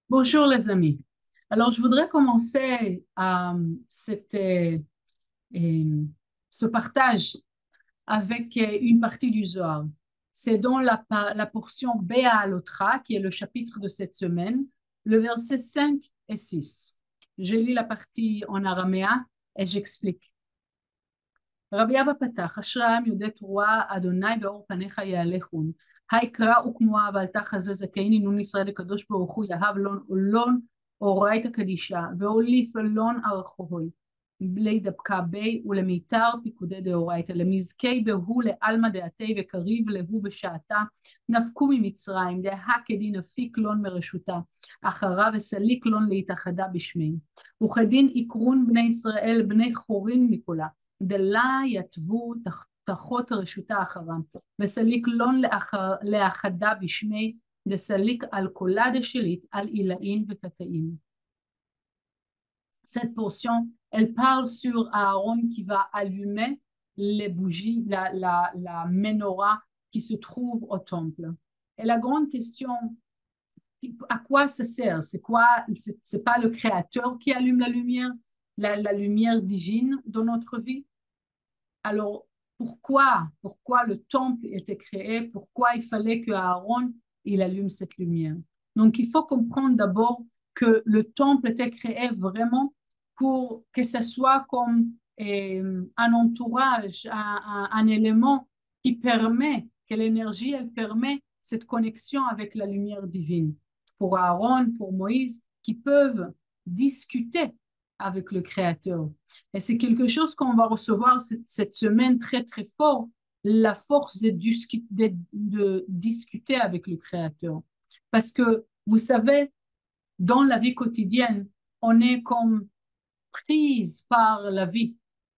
Bonjour les amis. Alors, je voudrais commencer euh, ce partage avec une partie du Zohar. C'est dans la portion Béa Alotra, qui est le chapitre de cette semaine, le verset 5 et 6. Je lis la partie en araméen et j'explique. רבי אבא פתח, אשרי העם יודעי תרועה, אדוני באור פניך יהלכון. היי קרא וכמוה, ואל תחזה זכאיני נון ישראל לקדוש ברוך הוא, יהב לון אולון אורייתא קדישה, ואוליף לון ארכוהוי. לידבקה בי ולמיתר פיקודי דאורייתא, למזכי בהו לעלמא דעתי וקריב להו בשעתה, נפקו ממצרים, דהה כדין אפיק לון מרשותה, אחריו וסליק לון להתאחדה בשמי. וכדין עקרון בני ישראל בני חורין מכולה. דלה יתבו תחות רשותה אחרם, וסליק לון לאחדה בשמי, דסליק על קולה דשליט, על עילאין ותתאים. Cette portion, elle parle sur Aaron qui va allumer les bougies, la menorah qui se trouve au temple. Et la grande question, à quoi ça sert? C'est quoi? C'est pas le Créateur qui allume la lumière, la lumière divine dans notre vie? Alors, pourquoi le temple était créé? Pourquoi il fallait que Aaron il allume cette lumière? Donc, il faut comprendre d'abord que le temple était créé vraiment pour que ce soit comme un entourage, un élément qui permet, que l'énergie, elle permet cette connexion avec la lumière divine. Pour Aaron, pour Moïse, qui peuvent discuter avec le Créateur. Et c'est quelque chose qu'on va recevoir cette semaine très, très fort, la force de discuter avec le Créateur. Parce que, vous savez, dans la vie quotidienne, on est comme prise par la vie.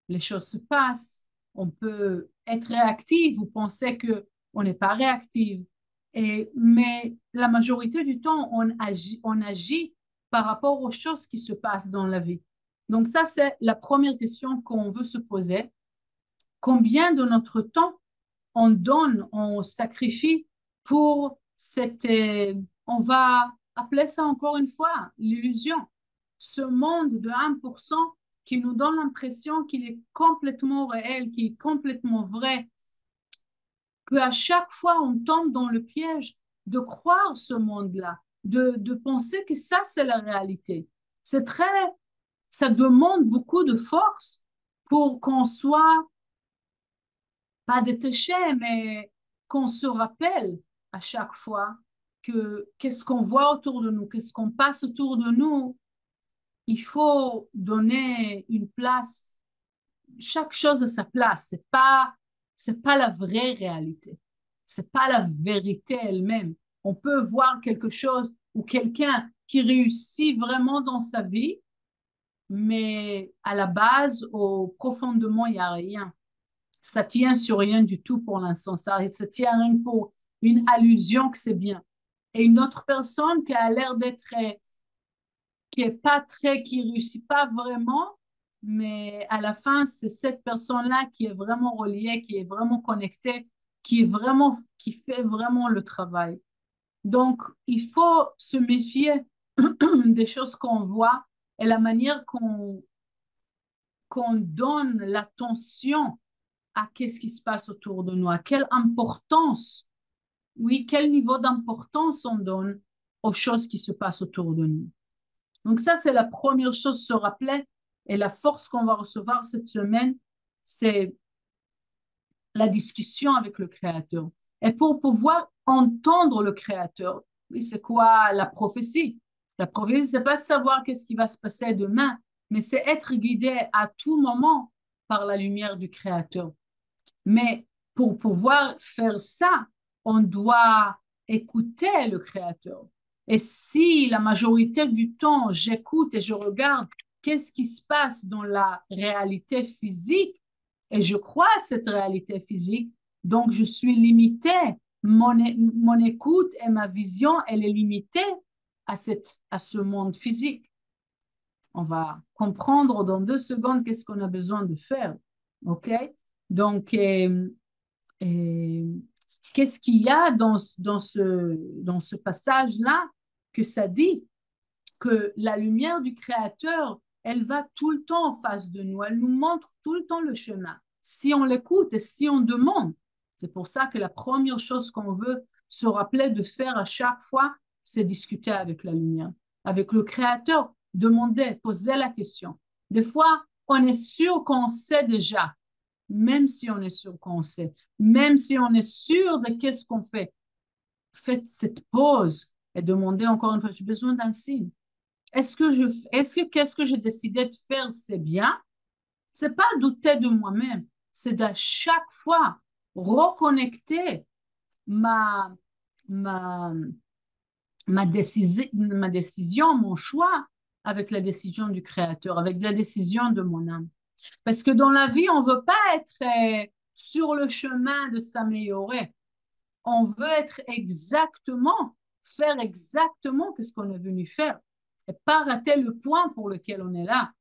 Les choses se passent, on peut être réactif, vous pensez que on n'est pas réactif. Mais la majorité du temps, on agit par rapport aux choses qui se passent dans la vie. Donc ça, c'est la première question qu'on veut se poser. Combien de notre temps on donne, on sacrifie pour on va appeler ça encore une fois, l'illusion. Ce monde de 1% qui nous donne l'impression qu'il est complètement réel, qu'il est complètement vrai, qu'à chaque fois on tombe dans le piège de croire ce monde-là, de penser que ça, c'est la réalité. C'est très, ça demande beaucoup de force pour qu'on soit pas détaché, mais qu'on se rappelle à chaque fois que qu'est-ce qu'on voit autour de nous, qu'est-ce qu'on passe autour de nous, il faut donner une place, chaque chose à sa place. C'est pas la vraie réalité. C'est pas la vérité elle-même. On peut voir quelque chose ou quelqu'un qui réussit vraiment dans sa vie, mais à la base, au profondément, il n'y a rien. Ça tient sur rien du tout pour l'instant. Ça tient rien pour une allusion que c'est bien. Et une autre personne qui a l'air d'être qui est pas très, qui réussit pas vraiment, mais à la fin, c'est cette personne-là qui est vraiment reliée, qui est vraiment connectée, qui fait vraiment le travail. Donc, il faut se méfier des choses qu'on voit et la manière qu'on donne l'attention à qu'est-ce qui se passe autour de nous, à quelle importance, oui, quel niveau d'importance on donne aux choses qui se passent autour de nous. Donc ça, c'est la première chose, se rappeler, et la force qu'on va recevoir cette semaine, c'est la discussion avec le Créateur. Et pour pouvoir entendre le Créateur, oui, c'est quoi la prophétie? La prophétie, c'est pas savoir qu'est-ce qui va se passer demain, mais c'est être guidé à tout moment par la lumière du Créateur. Mais pour pouvoir faire ça, on doit écouter le Créateur. Et si la majorité du temps, j'écoute et je regarde qu'est-ce qui se passe dans la réalité physique, et je crois à cette réalité physique, donc je suis limitée. Mon écoute et ma vision, elle est limitée à ce monde physique. On va comprendre dans 2 secondes qu'est-ce qu'on a besoin de faire. OK? Donc, et qu'est-ce qu'il y a dans ce passage-là que ça dit? que la lumière du Créateur, elle va tout le temps en face de nous, elle nous montre tout le temps le chemin. Si on l'écoute et si on demande, c'est pour ça que la première chose qu'on veut se rappeler de faire à chaque fois, c'est discuter avec la lumière, avec le Créateur, demander, poser la question. Des fois, on est sûr qu'on sait déjà, même si on est sûr qu'on sait, même si on est sûr de qu'est-ce qu'on fait. Faites cette pause et demandez encore une fois, j'ai besoin d'un signe. Qu'est-ce que j'ai décidé de faire, c'est bien? C'est pas douter de moi-même, c'est d'à chaque fois reconnecter ma, ma, ma décision, mon choix avec la décision du Créateur, avec la décision de mon âme. Parce que dans la vie, on ne veut pas être sur le chemin de s'améliorer. On veut être exactement, faire exactement ce qu'on est venu faire et pas rater le point pour lequel on est là.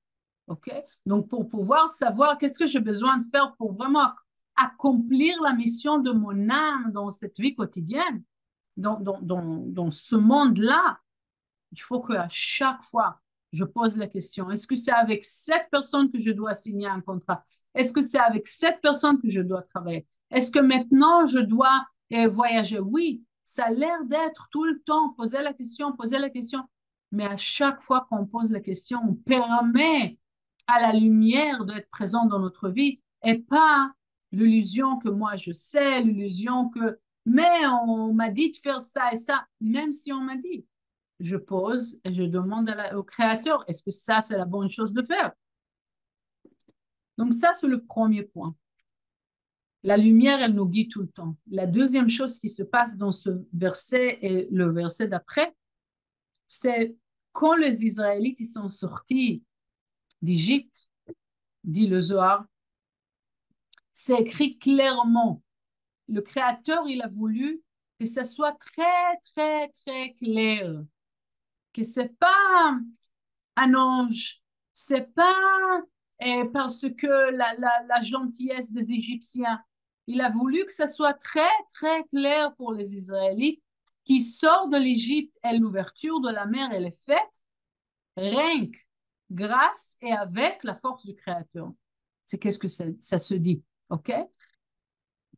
OK? Donc, pour pouvoir savoir qu'est-ce que j'ai besoin de faire pour vraiment accomplir la mission de mon âme dans cette vie quotidienne, dans ce monde-là, il faut qu'à chaque fois, je pose la question, est-ce que c'est avec cette personne que je dois signer un contrat? Est-ce que c'est avec cette personne que je dois travailler? Est-ce que maintenant je dois voyager? Oui, ça a l'air d'être tout le temps poser la question. Mais à chaque fois qu'on pose la question, on permet à la lumière d'être présente dans notre vie et pas l'illusion que moi je sais, l'illusion que, mais on m'a dit de faire ça et ça, même si on m'a dit je pose et je demande au créateur, est-ce que ça, c'est la bonne chose de faire? Donc ça, c'est le premier point. La lumière, elle nous guide tout le temps. La deuxième chose qui se passe dans ce verset et le verset d'après, c'est quand les Israélites ils sont sortis d'Égypte, dit le Zohar, c'est écrit clairement. Le créateur, il a voulu que ça soit très, très, très clair. Que c'est pas un ange. C'est pas parce que la gentillesse des Égyptiens. Il a voulu que ça soit très, très clair pour les Israélites qui sortent de l'Égypte et l'ouverture de la mer, elle est faite rien que grâce et avec la force du Créateur. C'est qu'est-ce que ça se dit, OK?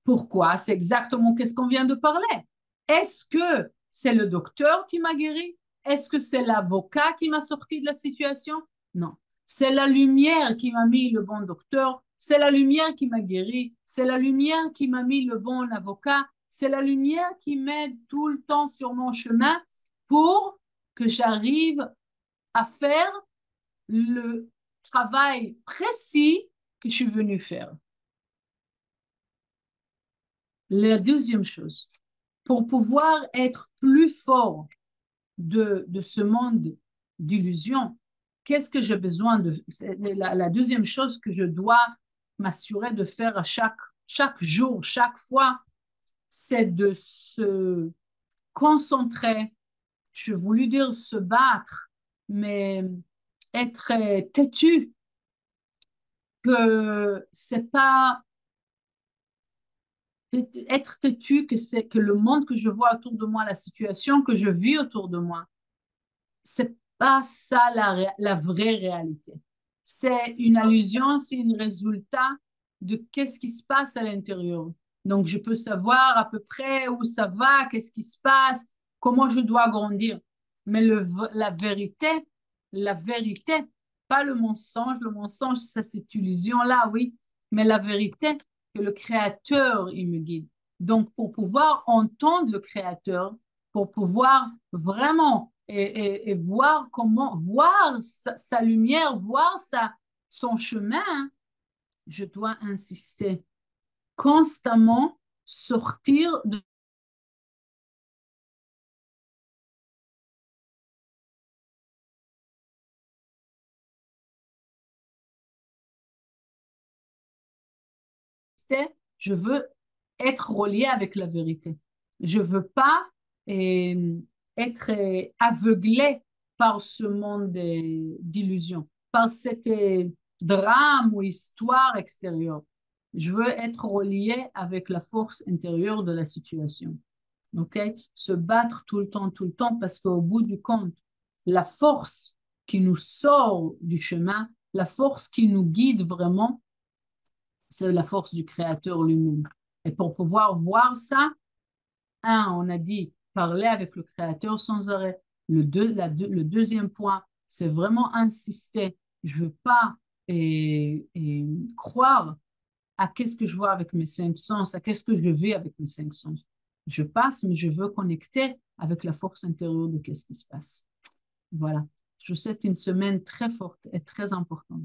Pourquoi? C'est exactement qu'est-ce qu'on vient de parler. Est-ce que c'est le docteur qui m'a guéri? Est-ce que c'est l'avocat qui m'a sorti de la situation? Non. C'est la lumière qui m'a mis le bon docteur. C'est la lumière qui m'a guéri. C'est la lumière qui m'a mis le bon avocat. C'est la lumière qui m'aide tout le temps sur mon chemin pour que j'arrive à faire le travail précis que je suis venue faire. La deuxième chose, pour pouvoir être plus fort de ce monde d'illusions, qu'est-ce que j'ai besoin de... La deuxième chose que je dois m'assurer de faire à chaque jour, chaque fois, c'est de se concentrer. Je voulais dire se battre, mais être têtu, que c'est pas être têtu, que c'est que le monde que je vois autour de moi, la situation que je vis autour de moi, c'est pas ça la vraie réalité. C'est une allusion, c'est un résultat de qu'est-ce qui se passe à l'intérieur. Donc, je peux savoir à peu près où ça va, qu'est-ce qui se passe, comment je dois grandir. Mais la vérité, pas le mensonge, ça c'est illusion-là, oui, mais la vérité, que le Créateur, il me guide. Donc, pour pouvoir entendre le Créateur, pour pouvoir vraiment et voir comment, voir sa lumière, voir son chemin, je dois insister constamment, sortir de je veux être relié avec la vérité. Je veux pas être aveuglé par ce monde d'illusions, par cet drame ou histoire extérieure. Je veux être relié avec la force intérieure de la situation. OK? Se battre tout le temps, parce qu'au bout du compte, la force qui nous sort du chemin, la force qui nous guide vraiment, c'est la force du Créateur lui-même. Et pour pouvoir voir ça, on a dit parler avec le Créateur sans arrêt. Le deuxième point, c'est vraiment insister. Je ne veux pas croire à qu'est-ce que je vois avec mes cinq sens, à qu'est-ce que je vis avec mes cinq sens. Je passe, mais je veux connecter avec la force intérieure de qu'est-ce qui se passe. Voilà. Je vous souhaite une semaine très forte et très importante.